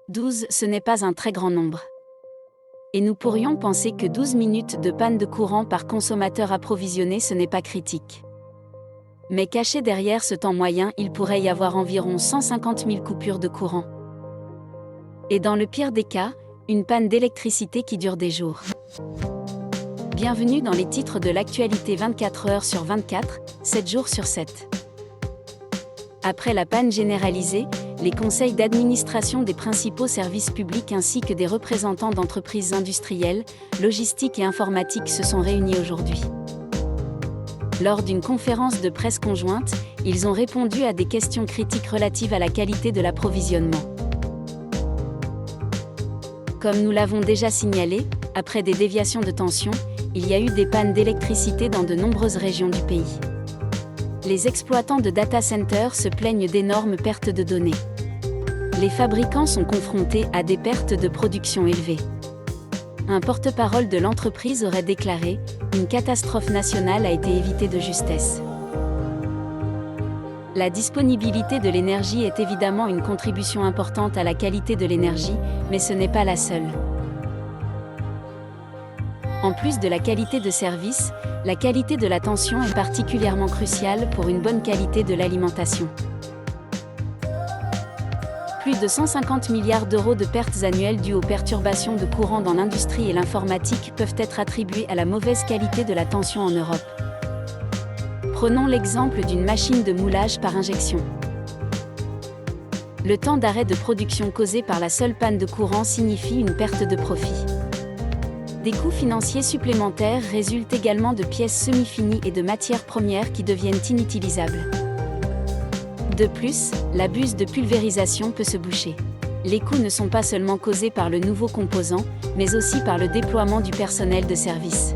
12, ce n'est pas un très grand nombre. Et nous pourrions penser que 12 minutes de panne de courant par consommateur approvisionné, ce n'est pas critique. Mais caché derrière ce temps moyen, il pourrait y avoir environ 150 000 coupures de courant. Et dans le pire des cas, une panne d'électricité qui dure des jours. Bienvenue dans les titres de l'actualité 24 heures sur 24, 7 jours sur 7. Après la panne généralisée, les conseils d'administration des principaux services publics ainsi que des représentants d'entreprises industrielles, logistiques et informatiques se sont réunis aujourd'hui. Lors d'une conférence de presse conjointe, ils ont répondu à des questions critiques relatives à la qualité de l'approvisionnement. Comme nous l'avons déjà signalé, après des déviations de tension, il y a eu des pannes d'électricité dans de nombreuses régions du pays. Les exploitants de data centers se plaignent d'énormes pertes de données. Les fabricants sont confrontés à des pertes de production élevées. Un porte-parole de l'entreprise aurait déclaré « Une catastrophe nationale a été évitée de justesse ». La disponibilité de l'énergie est évidemment une contribution importante à la qualité de l'énergie, mais ce n'est pas la seule. En plus de la qualité de service, la qualité de l'attention est particulièrement cruciale pour une bonne qualité de l'alimentation. Plus de 150 milliards d'euros de pertes annuelles dues aux perturbations de courant dans l'industrie et l'informatique peuvent être attribuées à la mauvaise qualité de la tension en Europe. Prenons l'exemple d'une machine de moulage par injection. Le temps d'arrêt de production causé par la seule panne de courant signifie une perte de profit. Des coûts financiers supplémentaires résultent également de pièces semi-finies et de matières premières qui deviennent inutilisables. De plus, la buse de pulvérisation peut se boucher. Les coûts ne sont pas seulement causés par le nouveau composant, mais aussi par le déploiement du personnel de service.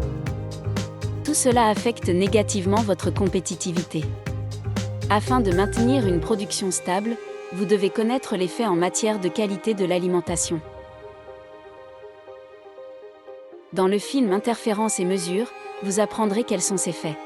Tout cela affecte négativement votre compétitivité. Afin de maintenir une production stable, vous devez connaître les faits en matière de qualité de l'alimentation. Dans le film Interférences et mesures, vous apprendrez quels sont ces faits.